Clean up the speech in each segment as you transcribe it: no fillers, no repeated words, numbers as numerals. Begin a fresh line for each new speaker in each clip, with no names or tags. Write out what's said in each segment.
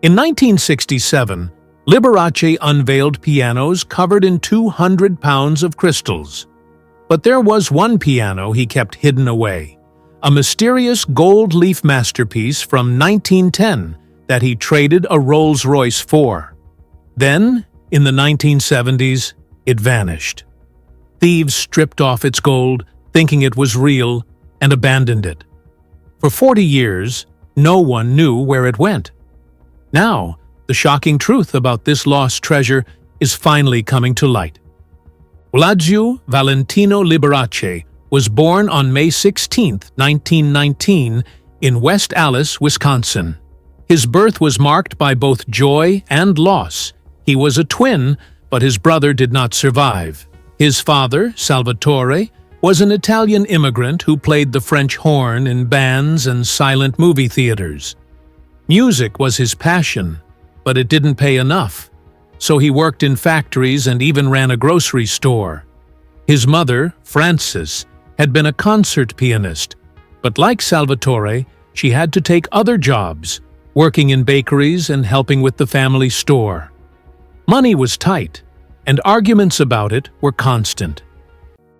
In 1967, Liberace unveiled pianos covered in 200 pounds of crystals. But there was one piano he kept hidden away, a mysterious gold leaf masterpiece from 1910 that he traded a Rolls-Royce for. Then, in the 1970s, it vanished. Thieves stripped off its gold, thinking it was real, and abandoned it. For 40 years, no one knew where it went. Now, the shocking truth about this lost treasure is finally coming to light. Orazio Valentino Liberace was born on May 16, 1919, in West Allis, Wisconsin. His birth was marked by both joy and loss. He was a twin, but his brother did not survive. His father, Salvatore, was an Italian immigrant who played the French horn in bands and silent movie theaters. Music was his passion, but it didn't pay enough, so he worked in factories and even ran a grocery store. His mother, Frances, had been a concert pianist, but like Salvatore, she had to take other jobs, working in bakeries and helping with the family store. Money was tight, and arguments about it were constant.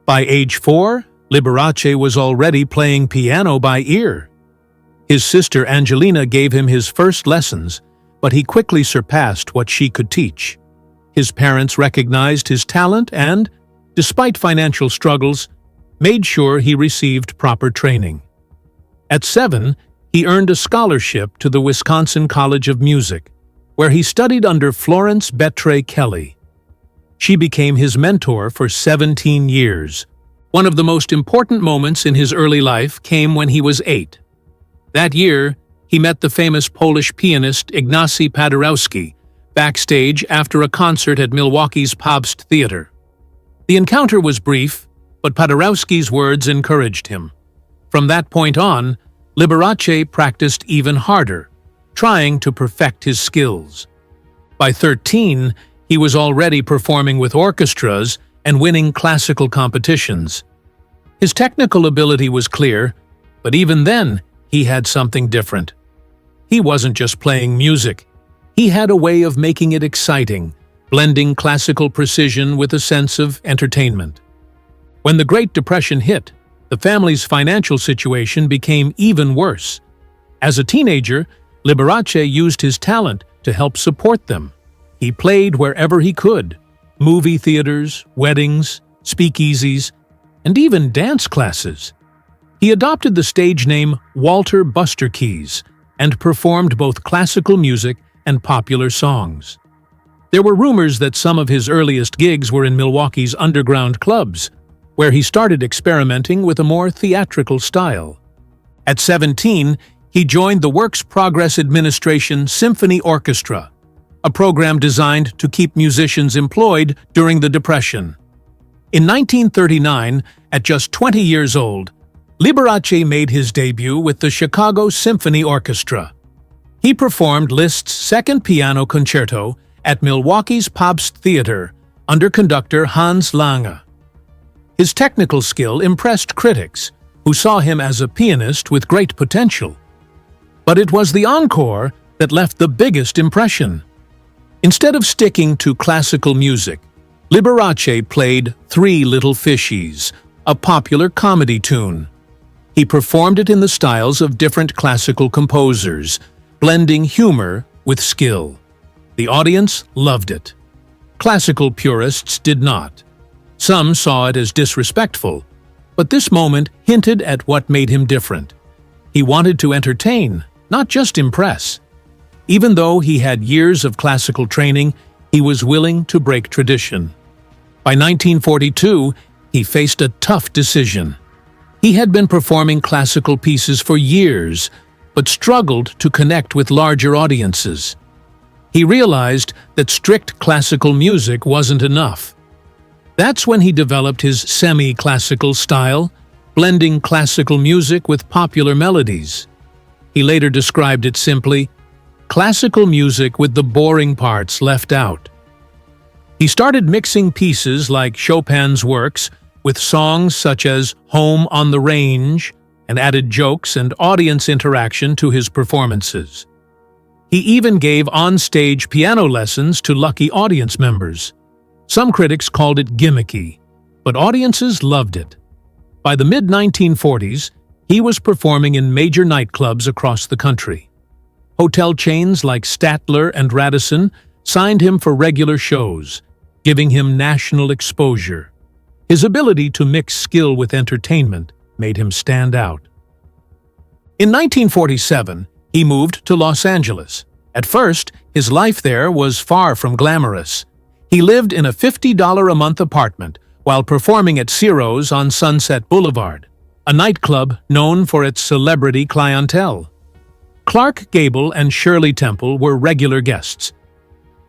By age 4, Liberace was already playing piano by ear. His sister Angelina gave him his first lessons, but he quickly surpassed what she could teach. His parents recognized his talent and, despite financial struggles, made sure he received proper training. At 7, he earned a scholarship to the Wisconsin College of Music, where he studied under Florence Betray Kelly. She became his mentor for 17 years. One of the most important moments in his early life came when he was 8. That year, he met the famous Polish pianist Ignacy Paderewski backstage after a concert at Milwaukee's Pobst Theater. The encounter was brief, but Paderewski's words encouraged him. From that point on, Liberace practiced even harder, trying to perfect his skills. By 13, he was already performing with orchestras and winning classical competitions. His technical ability was clear, but even then, he had something different. He wasn't just playing music. He had a way of making it exciting, blending classical precision with a sense of entertainment. When the Great Depression hit, the family's financial situation became even worse. As a teenager, Liberace used his talent to help support them. He played wherever he could: movie theaters, weddings, speakeasies, and even dance classes. He adopted the stage name Walter Buster Keys and performed both classical music and popular songs. There were rumors that some of his earliest gigs were in Milwaukee's underground clubs, where he started experimenting with a more theatrical style. At 17, he joined the Works Progress Administration Symphony Orchestra, a program designed to keep musicians employed during the Depression. In 1939, at just 20 years old, Liberace made his debut with the Chicago Symphony Orchestra. He performed Liszt's Second Piano Concerto at Milwaukee's Pobst Theater under conductor Hans Lange. His technical skill impressed critics, who saw him as a pianist with great potential. But it was the encore that left the biggest impression. Instead of sticking to classical music, Liberace played Three Little Fishies, a popular comedy tune. He performed it in the styles of different classical composers, blending humor with skill. The audience loved it. Classical purists did not. Some saw it as disrespectful, but this moment hinted at what made him different. He wanted to entertain, not just impress. Even though he had years of classical training, he was willing to break tradition. By 1942, he faced a tough decision. He had been performing classical pieces for years, but struggled to connect with larger audiences. He realized that strict classical music wasn't enough. That's when he developed his semi-classical style, blending classical music with popular melodies. He later described it simply, classical music with the boring parts left out. He started mixing pieces like Chopin's works with songs such as Home on the Range, and added jokes and audience interaction to his performances. He even gave on-stage piano lessons to lucky audience members. Some critics called it gimmicky, but audiences loved it. By the mid-1940s, he was performing in major nightclubs across the country. Hotel chains like Statler and Radisson signed him for regular shows, giving him national exposure. His ability to mix skill with entertainment made him stand out. In 1947, he moved to Los Angeles. At first, his life there was far from glamorous. He lived in a $50 a month apartment while performing at Ciro's on Sunset Boulevard, a nightclub known for its celebrity clientele. Clark Gable and Shirley Temple were regular guests.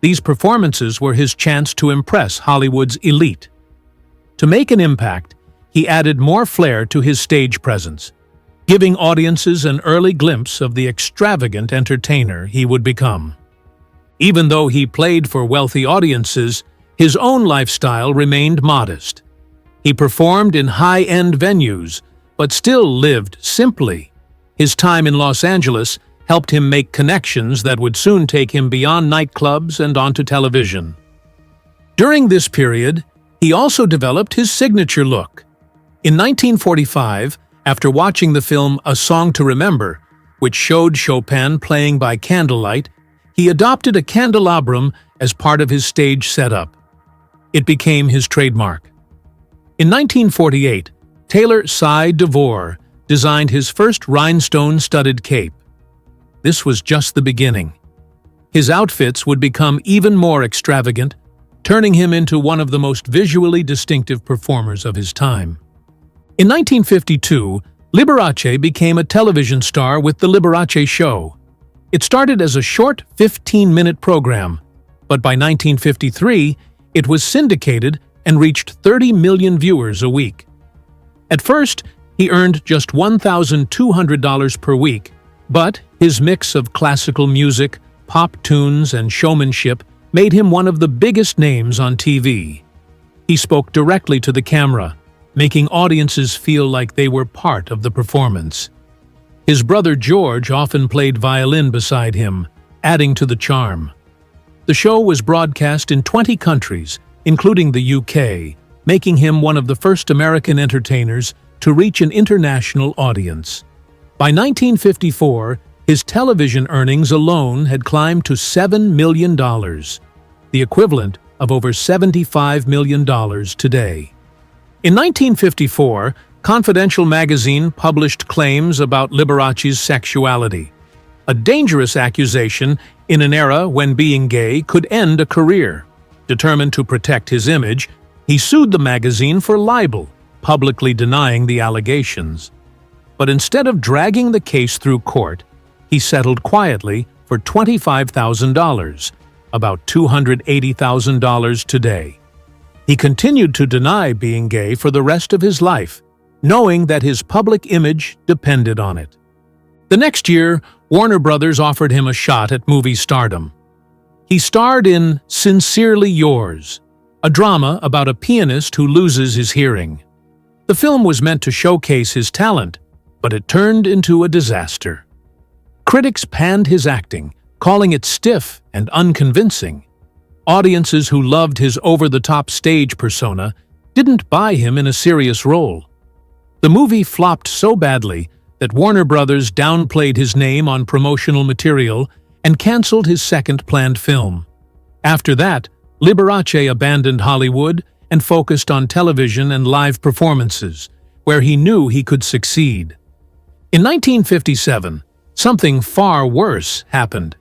These performances were his chance to impress Hollywood's elite. To make an impact, he added more flair to his stage presence, giving audiences an early glimpse of the extravagant entertainer he would become. Even though he played for wealthy audiences, his own lifestyle remained modest. He performed in high-end venues, but still lived simply. His time in Los Angeles helped him make connections that would soon take him beyond nightclubs and onto television. During this period, he also developed his signature look. In 1945, after watching the film A Song to Remember, which showed Chopin playing by candlelight, he adopted a candelabrum as part of his stage setup. It became his trademark. In 1948, tailor Cy DeVore designed his first rhinestone-studded cape. This was just the beginning. His outfits would become even more extravagant, turning him into one of the most visually distinctive performers of his time. In 1952, Liberace became a television star with The Liberace Show. It started as a short 15-minute program, but by 1953, it was syndicated and reached 30 million viewers a week. At first, he earned just $1,200 per week, but his mix of classical music, pop tunes, and showmanship made him one of the biggest names on TV. He spoke directly to the camera, making audiences feel like they were part of the performance. His brother George often played violin beside him, adding to the charm. The show was broadcast in 20 countries, including the UK, making him one of the first American entertainers to reach an international audience. By 1954, his television earnings alone had climbed to $7 million, the equivalent of over $75 million today. In 1954, Confidential magazine published claims about Liberace's sexuality, a dangerous accusation in an era when being gay could end a career. Determined to protect his image, he sued the magazine for libel, publicly denying the allegations. But instead of dragging the case through court, he settled quietly for $25,000, about $280,000 today. He continued to deny being gay for the rest of his life, knowing that his public image depended on it. The next year, Warner Brothers offered him a shot at movie stardom. He starred in Sincerely Yours, a drama about a pianist who loses his hearing. The film was meant to showcase his talent, but it turned into a disaster. Critics panned his acting, calling it stiff and unconvincing. Audiences who loved his over-the-top stage persona didn't buy him in a serious role. The movie flopped so badly that Warner Brothers downplayed his name on promotional material and canceled his second planned film. After that, Liberace abandoned Hollywood and focused on television and live performances, where he knew he could succeed. In 1957, something far worse happened.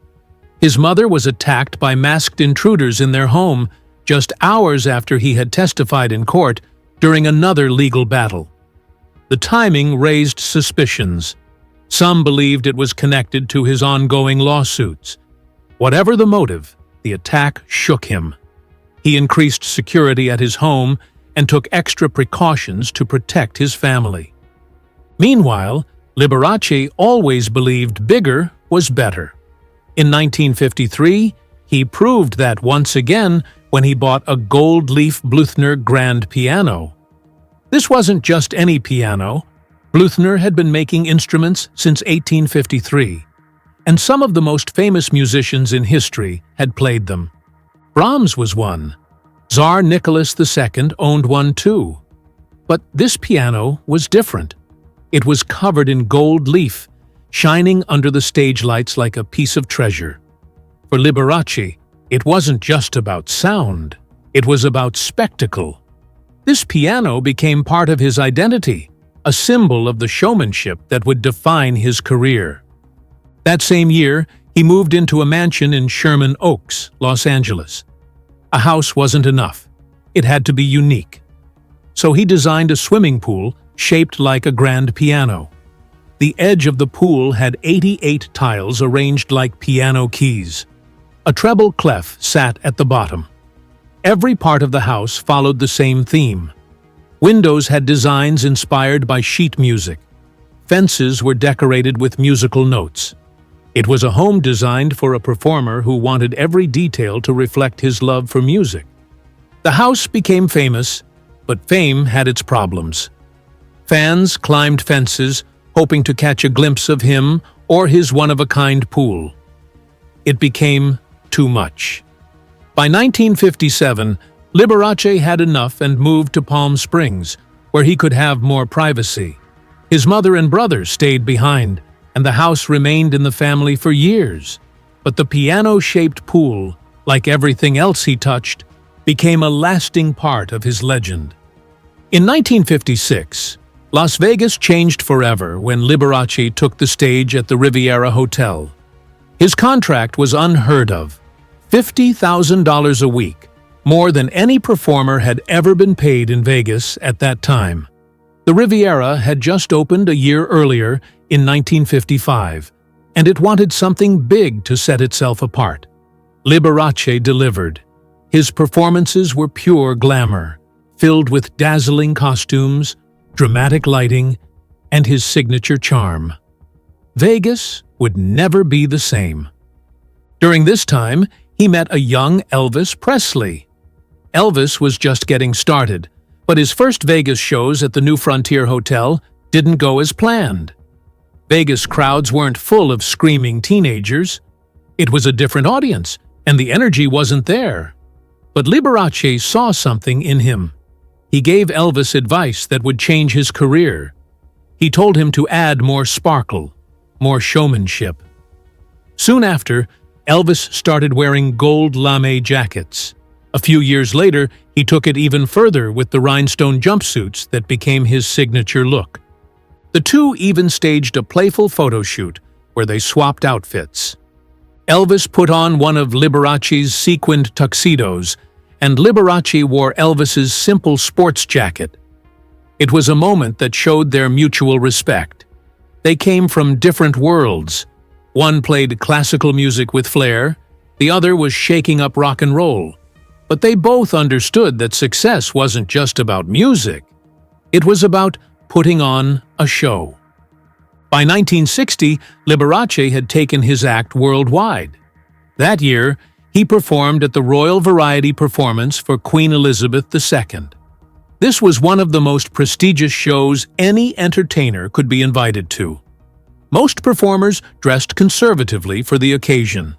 His mother was attacked by masked intruders in their home just hours after he had testified in court during another legal battle. The timing raised suspicions. Some believed it was connected to his ongoing lawsuits. Whatever the motive, the attack shook him. He increased security at his home and took extra precautions to protect his family. Meanwhile, Liberace always believed bigger was better. In 1953, he proved that once again when he bought a gold-leaf Bluthner grand piano. This wasn't just any piano. Bluthner had been making instruments since 1853. and some of the most famous musicians in history had played them. Brahms was one. Tsar Nicholas II owned one too. But this piano was different. It was covered in gold leaf, shining under the stage lights like a piece of treasure. For Liberace, it wasn't just about sound, it was about spectacle. This piano became part of his identity, a symbol of the showmanship that would define his career. That same year, he moved into a mansion in Sherman Oaks, Los Angeles. A house wasn't enough. It had to be unique. So he designed a swimming pool shaped like a grand piano. The edge of the pool had 88 tiles arranged like piano keys. A treble clef sat at the bottom. Every part of the house followed the same theme. Windows had designs inspired by sheet music. Fences were decorated with musical notes. It was a home designed for a performer who wanted every detail to reflect his love for music. The house became famous, but fame had its problems. Fans climbed fences, hoping to catch a glimpse of him or his one-of-a-kind pool. It became too much. By 1957, Liberace had enough and moved to Palm Springs, where he could have more privacy. His mother and brother stayed behind, and the house remained in the family for years. But the piano-shaped pool, like everything else he touched, became a lasting part of his legend. In 1956, Las Vegas changed forever when Liberace took the stage at the Riviera Hotel. His contract was unheard of, $50,000 a week, more than any performer had ever been paid in Vegas at that time. The Riviera had just opened a year earlier, in 1955, and it wanted something big to set itself apart. Liberace delivered. His performances were pure glamour, filled with dazzling costumes, dramatic lighting, and his signature charm. Vegas would never be the same. During this time, he met a young Elvis Presley. Elvis was just getting started, but his first Vegas shows at the New Frontier Hotel didn't go as planned. Vegas crowds weren't full of screaming teenagers. It was a different audience, and the energy wasn't there. But Liberace saw something in him. He gave Elvis advice that would change his career. He told him to add more sparkle, more showmanship. Soon after, Elvis started wearing gold lame jackets. A few years later, he took it even further with the rhinestone jumpsuits that became his signature look. The two even staged a playful photo shoot where they swapped outfits. Elvis put on one of Liberace's sequined tuxedos, and Liberace wore Elvis's simple sports jacket. It was a moment that showed their mutual respect. They came from different worlds. One played classical music with flair, the other was shaking up rock and roll. But they both understood that success wasn't just about music. It was about putting on a show. By 1960, Liberace had taken his act worldwide. That year, he performed at the Royal Variety Performance for Queen Elizabeth II. This was one of the most prestigious shows any entertainer could be invited to. Most performers dressed conservatively for the occasion.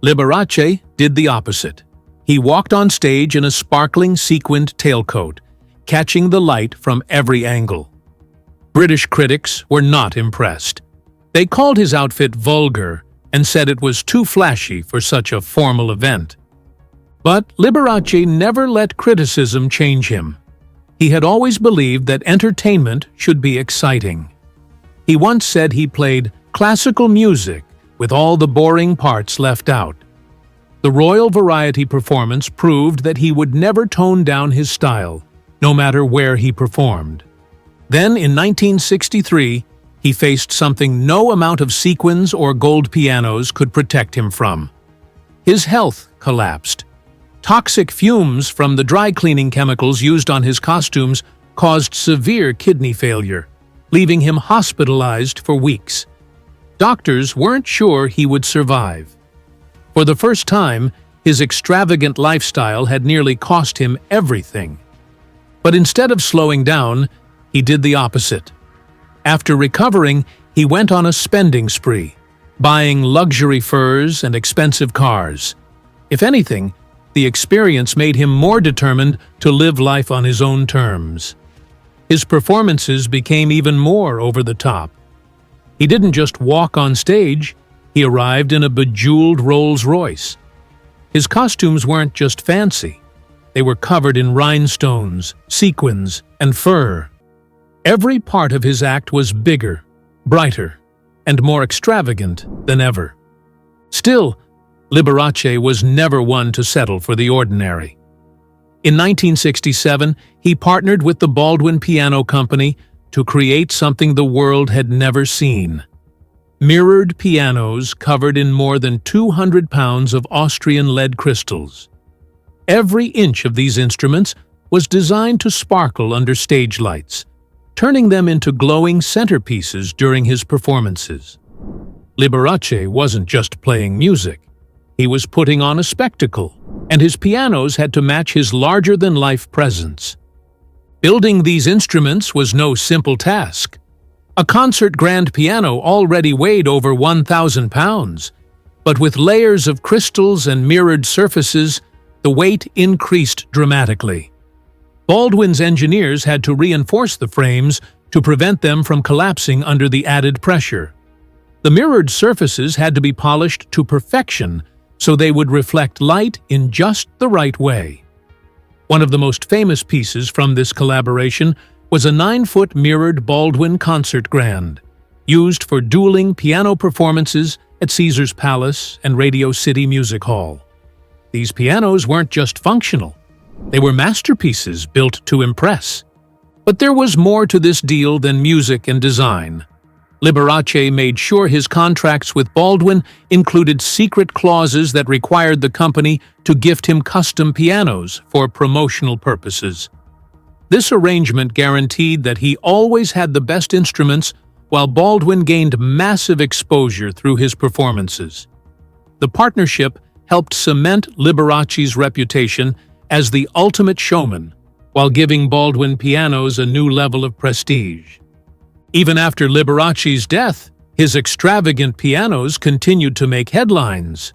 Liberace did the opposite. He walked on stage in a sparkling sequined tailcoat, catching the light from every angle. British critics were not impressed. They called his outfit vulgar and said it was too flashy for such a formal event. But Liberace never let criticism change him. He had always believed that entertainment should be exciting. He once said he played classical music with all the boring parts left out. The Royal Variety Performance proved that he would never tone down his style, no matter where he performed. Then, in 1963, he faced something no amount of sequins or gold pianos could protect him from. His health collapsed. Toxic fumes from the dry cleaning chemicals used on his costumes caused severe kidney failure, leaving him hospitalized for weeks. Doctors weren't sure he would survive. For the first time, his extravagant lifestyle had nearly cost him everything. But instead of slowing down, he did the opposite. After recovering, he went on a spending spree. buying luxury furs and expensive cars. If anything, the experience made him more determined to live life on his own terms. His performances became even more over the top. He didn't just walk on stage, he arrived in a bejeweled Rolls-Royce. His costumes weren't just fancy. They were covered in rhinestones, sequins, and fur. Every part of his act was bigger, brighter, and more extravagant than ever. Still, Liberace was never one to settle for the ordinary. In 1967, he partnered with the Baldwin Piano Company to create something the world had never seen. Mirrored pianos covered in more than 200 pounds of Austrian lead crystals. Every inch of these instruments was designed to sparkle under stage lights, turning them into glowing centerpieces during his performances. Liberace wasn't just playing music. He was putting on a spectacle, and his pianos had to match his larger-than-life presence. Building these instruments was no simple task. A concert grand piano already weighed over 1,000 pounds, but with layers of crystals and mirrored surfaces, the weight increased dramatically. Baldwin's engineers had to reinforce the frames to prevent them from collapsing under the added pressure. The mirrored surfaces had to be polished to perfection so they would reflect light in just the right way. One of the most famous pieces from this collaboration was a 9-foot mirrored Baldwin concert grand, used for dueling piano performances at Caesar's Palace and Radio City Music Hall. These pianos weren't just functional. They were masterpieces built to impress. But there was more to this deal than music and design. Liberace made sure his contracts with Baldwin included secret clauses that required the company to gift him custom pianos for promotional purposes. This arrangement guaranteed that he always had the best instruments, while Baldwin gained massive exposure through his performances. The partnership helped cement Liberace's reputation as the ultimate showman, while giving Baldwin pianos a new level of prestige. Even after Liberace's death, his extravagant pianos continued to make headlines.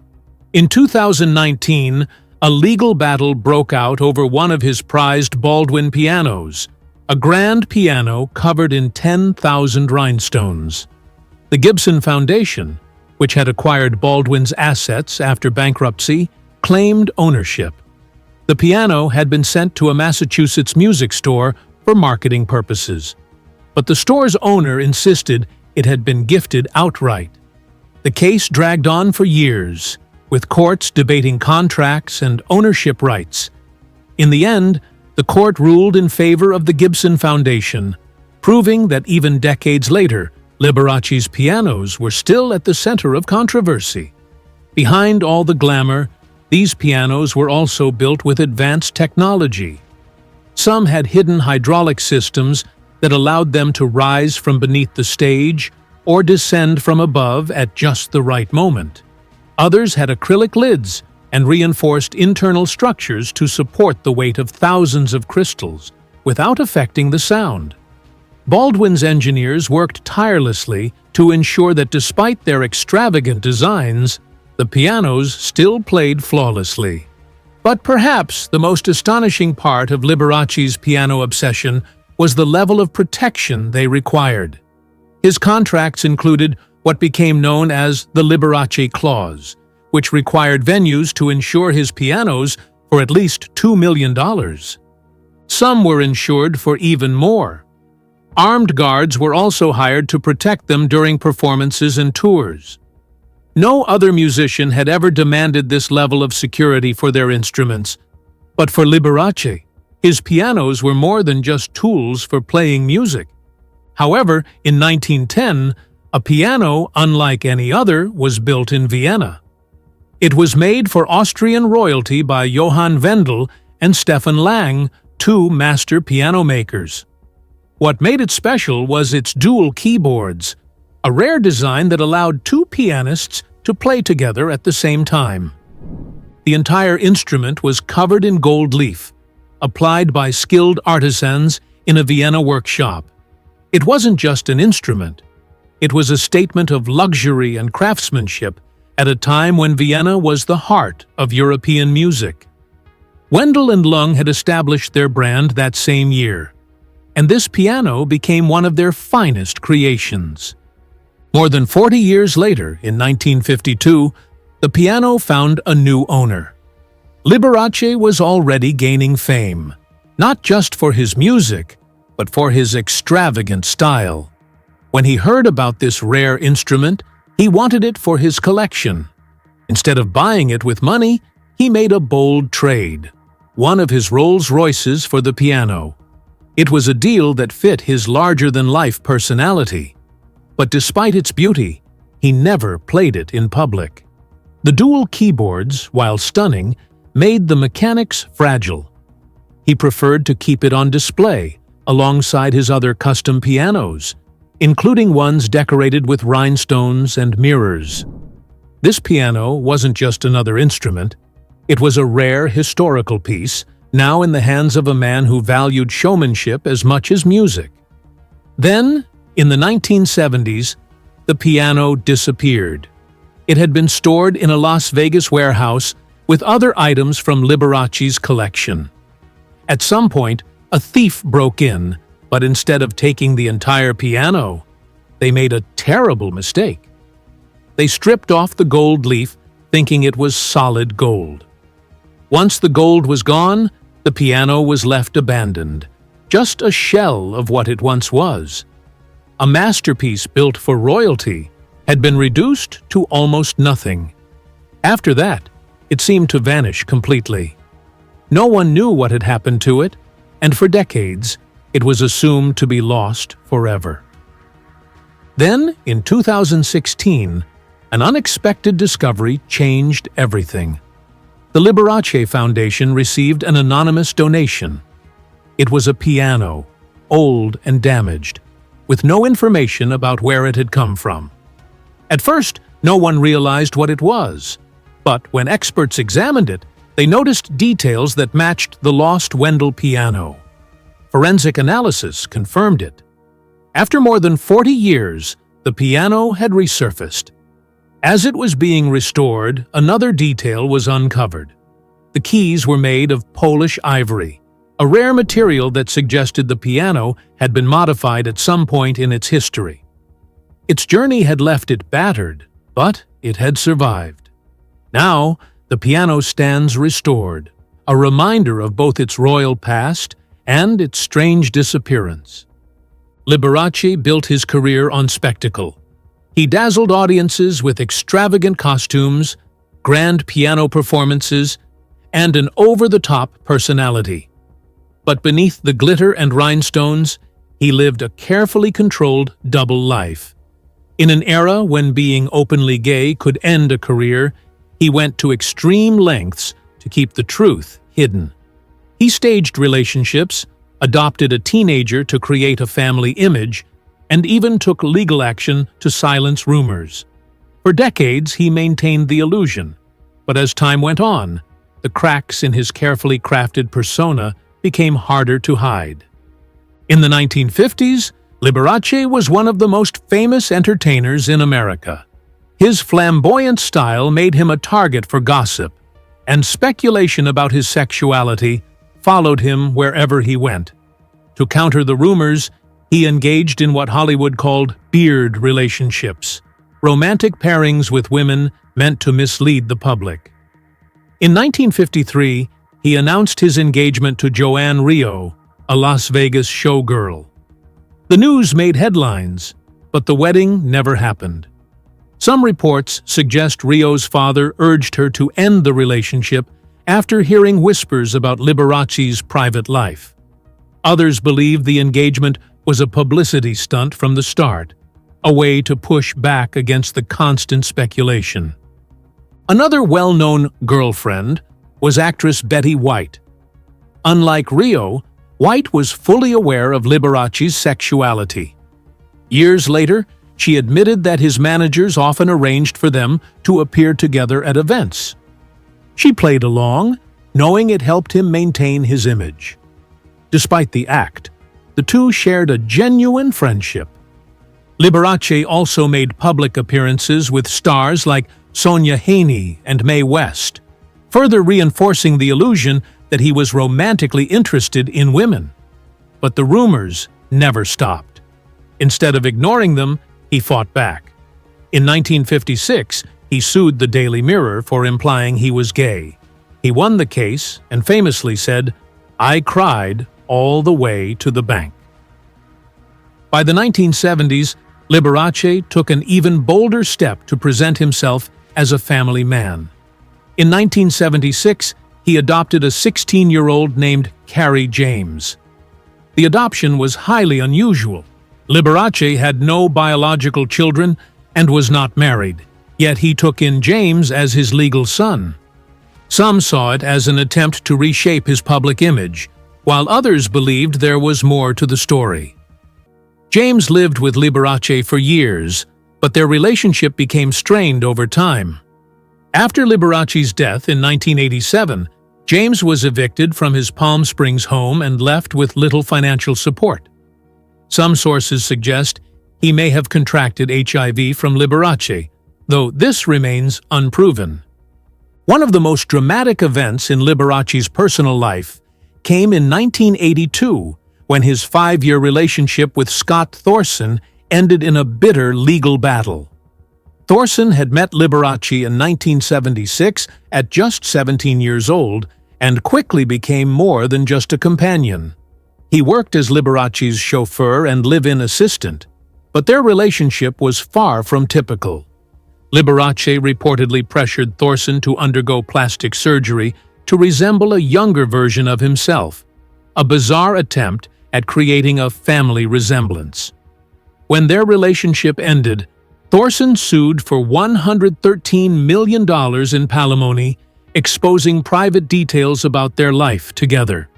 In 2019, a legal battle broke out over one of his prized Baldwin pianos, a grand piano covered in 10,000 rhinestones. The Gibson Foundation, which had acquired Baldwin's assets after bankruptcy, claimed ownership. The piano had been sent to a Massachusetts music store for marketing purposes, but the store's owner insisted it had been gifted outright. The case dragged on for years, with courts debating contracts and ownership rights. In the end, the court ruled in favor of the Gibson Foundation, proving that even decades later, Liberace's pianos were still at the center of controversy. Behind all the glamour, these pianos were also built with advanced technology. Some had hidden hydraulic systems that allowed them to rise from beneath the stage or descend from above at just the right moment. Others had acrylic lids and reinforced internal structures to support the weight of thousands of crystals without affecting the sound. Baldwin's engineers worked tirelessly to ensure that despite their extravagant designs, the pianos still played flawlessly. But perhaps the most astonishing part of Liberace's piano obsession was the level of protection they required. His contracts included what became known as the Liberace Clause, which required venues to insure his pianos for at least $2 million. Some were insured for even more. Armed guards were also hired to protect them during performances and tours. No other musician had ever demanded this level of security for their instruments, but for Liberace, his pianos were more than just tools for playing music. However, in 1910, a piano unlike any other was built in Vienna. It was made for Austrian royalty by Johann Wendel and Stefan Lang, two master piano makers. What made it special was its dual keyboards, a rare design that allowed two pianists to play together at the same time. The entire instrument was covered in gold leaf, applied by skilled artisans in a Vienna workshop. It wasn't just an instrument. It was a statement of luxury and craftsmanship at a time when Vienna was the heart of European music. Wendell and Lung had established their brand that same year, and this piano became one of their finest creations. More than 40 years later, in 1952, the piano found a new owner. Liberace was already gaining fame, not just for his music, but for his extravagant style. When he heard about this rare instrument, he wanted it for his collection. Instead of buying it with money, he made a bold trade, one of his Rolls-Royces for the piano. It was a deal that fit his larger-than-life personality. But despite its beauty, he never played it in public. The dual keyboards, while stunning, made the mechanics fragile. He preferred to keep it on display, alongside his other custom pianos, including ones decorated with rhinestones and mirrors. This piano wasn't just another instrument. It was a rare historical piece, now in the hands of a man who valued showmanship as much as music. Then, in the 1970s, the piano disappeared. It had been stored in a Las Vegas warehouse with other items from Liberace's collection. At some point, a thief broke in, but instead of taking the entire piano, they made a terrible mistake. They stripped off the gold leaf, thinking it was solid gold. Once the gold was gone, the piano was left abandoned, just a shell of what it once was. A masterpiece built for royalty had been reduced to almost nothing. After that, it seemed to vanish completely. No one knew what had happened to it, and for decades, it was assumed to be lost forever. Then, in 2016, an unexpected discovery changed everything. The Liberace Foundation received an anonymous donation. It was a piano, old and damaged, with no information about where it had come from. At first, no one realized what it was, but when experts examined it, they noticed details that matched the lost Wendell piano. Forensic analysis confirmed it. After more than 40 years, the piano had resurfaced. As it was being restored, another detail was uncovered. The keys were made of Polish ivory, a rare material that suggested the piano had been modified at some point in its history. Its journey had left it battered, but it had survived. Now, the piano stands restored, a reminder of both its royal past and its strange disappearance. Liberace built his career on spectacle. He dazzled audiences with extravagant costumes, grand piano performances, and an over-the-top personality. But beneath the glitter and rhinestones, he lived a carefully controlled double life. In an era when being openly gay could end a career, he went to extreme lengths to keep the truth hidden. He staged relationships, adopted a teenager to create a family image, and even took legal action to silence rumors. For decades, he maintained the illusion, but as time went on, the cracks in his carefully crafted persona became harder to hide. In the 1950s, Liberace was one of the most famous entertainers in America. His flamboyant style made him a target for gossip, and speculation about his sexuality followed him wherever he went. To counter the rumors, he engaged in what Hollywood called beard relationships, romantic pairings with women meant to mislead the public. In 1953, he announced his engagement to Joanne Rio, a Las Vegas showgirl. The news made headlines, but the wedding never happened. Some reports suggest Rio's father urged her to end the relationship after hearing whispers about Liberace's private life. Others believe the engagement was a publicity stunt from the start, a way to push back against the constant speculation. Another well-known girlfriend was actress Betty White. Unlike Rio, White was fully aware of Liberace's sexuality. Years later, she admitted that his managers often arranged for them to appear together at events. She played along, knowing it helped him maintain his image. Despite the act, the two shared a genuine friendship. Liberace also made public appearances with stars like Sonia Haney and Mae West, further reinforcing the illusion that he was romantically interested in women. But the rumors never stopped. Instead of ignoring them, he fought back. In 1956, he sued the Daily Mirror for implying he was gay. He won the case and famously said, "I cried all the way to the bank." By the 1970s, Liberace took an even bolder step to present himself as a family man. In 1976, he adopted a 16-year-old named Carrie James. The adoption was highly unusual. Liberace had no biological children and was not married, yet he took in James as his legal son. Some saw it as an attempt to reshape his public image, while others believed there was more to the story. James lived with Liberace for years, but their relationship became strained over time. After Liberace's death in 1987, James was evicted from his Palm Springs home and left with little financial support. Some sources suggest he may have contracted HIV from Liberace, though this remains unproven. One of the most dramatic events in Liberace's personal life came in 1982, when his 5-year relationship with Scott Thorson ended in a bitter legal battle. Thorson had met Liberace in 1976 at just 17 years old and quickly became more than just a companion. He worked as Liberace's chauffeur and live-in assistant, but their relationship was far from typical. Liberace reportedly pressured Thorson to undergo plastic surgery to resemble a younger version of himself, a bizarre attempt at creating a family resemblance. When their relationship ended, Thorson sued for $113 million in palimony, exposing private details about their life together.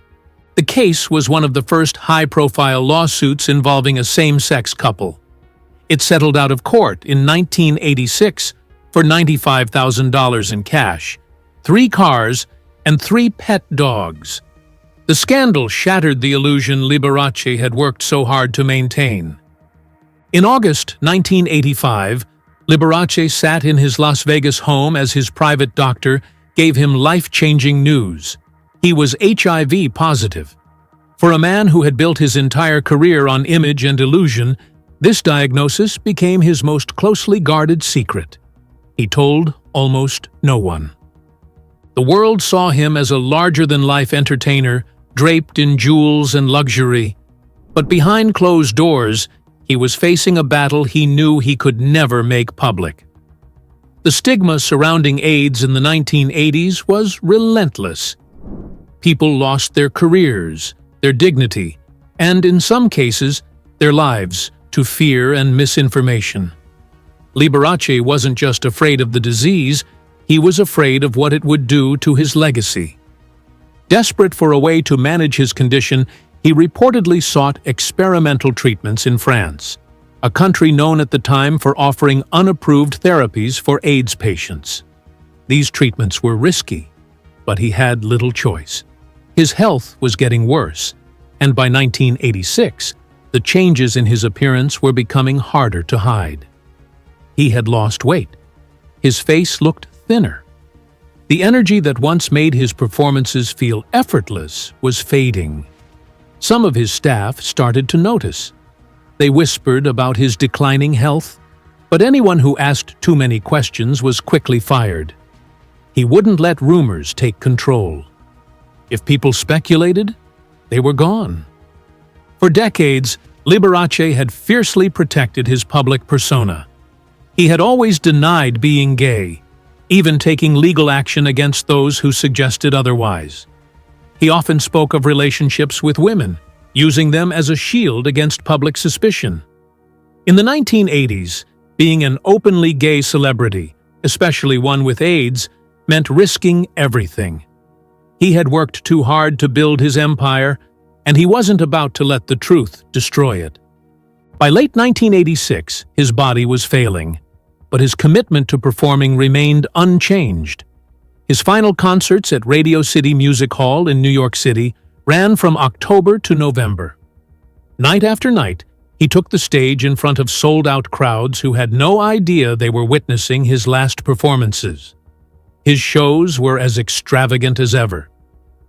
The case was one of the first high-profile lawsuits involving a same-sex couple. It settled out of court in 1986 for $95,000 in cash, 3 cars, and 3 pet dogs. The scandal shattered the illusion Liberace had worked so hard to maintain. In August 1985, Liberace sat in his Las Vegas home as his private doctor gave him life-changing news. He was HIV positive. For a man who had built his entire career on image and illusion, this diagnosis became his most closely guarded secret. He told almost no one. The world saw him as a larger-than-life entertainer, draped in jewels and luxury. But behind closed doors, he was facing a battle he knew he could never make public. The stigma surrounding AIDS in the 1980s was relentless. People lost their careers, their dignity, and in some cases, their lives to fear and misinformation. Liberace wasn't just afraid of the disease, he was afraid of what it would do to his legacy. Desperate for a way to manage his condition, he reportedly sought experimental treatments in France, a country known at the time for offering unapproved therapies for AIDS patients. These treatments were risky, but he had little choice. His health was getting worse, and by 1986, the changes in his appearance were becoming harder to hide. He had lost weight. His face looked thinner. The energy that once made his performances feel effortless was fading. Some of his staff started to notice. They whispered about his declining health, but anyone who asked too many questions was quickly fired. He wouldn't let rumors take control. If people speculated, they were gone. For decades, Liberace had fiercely protected his public persona. He had always denied being gay, even taking legal action against those who suggested otherwise. He often spoke of relationships with women, using them as a shield against public suspicion. In the 1980s, being an openly gay celebrity, especially one with AIDS, meant risking everything. He had worked too hard to build his empire, and he wasn't about to let the truth destroy it. By late 1986, his body was failing, but his commitment to performing remained unchanged. His final concerts at Radio City Music Hall in New York City ran from October to November. Night after night, He took the stage in front of sold-out crowds who had no idea they were witnessing his last performances. His shows were as extravagant as ever.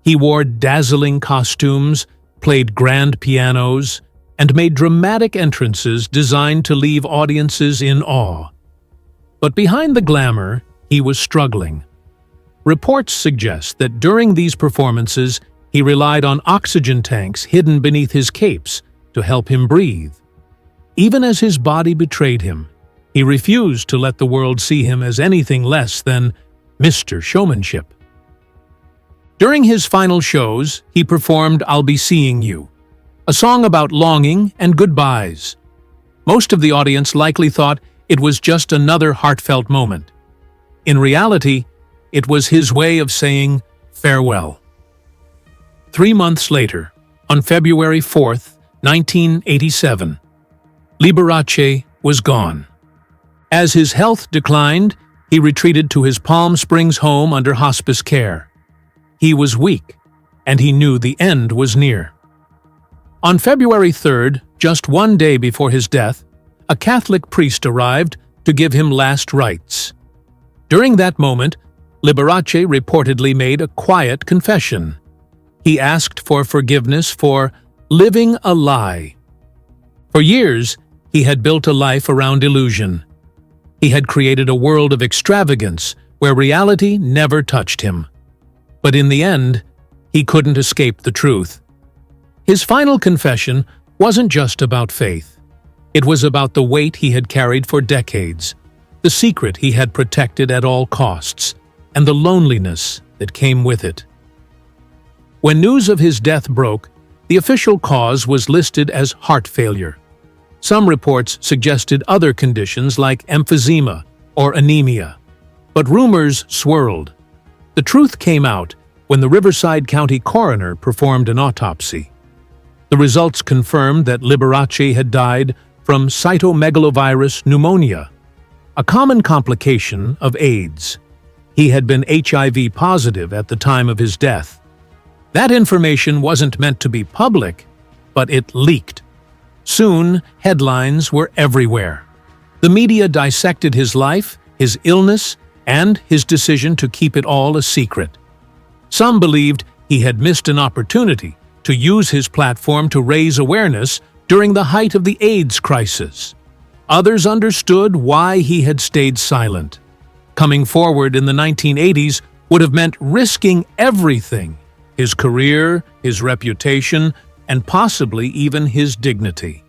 He wore dazzling costumes, played grand pianos, and made dramatic entrances designed to leave audiences in awe. But behind the glamour, he was struggling. Reports suggest that during these performances, he relied on oxygen tanks hidden beneath his capes to help him breathe. Even as his body betrayed him, he refused to let the world see him as anything less than Mr. Showmanship. During his final shows, he performed I'll Be Seeing You, a song about longing and goodbyes. Most of the audience likely thought it was just another heartfelt moment. In reality, it was his way of saying farewell. 3 months later, on February 4th, 1987, Liberace was gone. As his health declined, he retreated to his Palm Springs home under hospice care. He was weak, and he knew the end was near. On February 3rd, just one day before his death, a Catholic priest arrived to give him last rites. During that moment, Liberace reportedly made a quiet confession. He asked for forgiveness for living a lie. For years, he had built a life around illusion. He had created a world of extravagance where reality never touched him. But in the end, he couldn't escape the truth. His final confession wasn't just about faith. It was about the weight he had carried for decades, the secret he had protected at all costs, and the loneliness that came with it. When news of his death broke, the official cause was listed as heart failure. Some reports suggested other conditions like emphysema or anemia. But rumors swirled. The truth came out when the Riverside County coroner performed an autopsy. The results confirmed that Liberace had died from cytomegalovirus pneumonia, a common complication of AIDS. He had been HIV positive at the time of his death. That information wasn't meant to be public, but it leaked. Soon, headlines were everywhere. The media dissected his life, his illness, and his decision to keep it all a secret. Some believed he had missed an opportunity to use his platform to raise awareness during the height of the AIDS crisis. Others understood why he had stayed silent. Coming forward in the 1980s would have meant risking everything: his career, his reputation, and possibly even his dignity.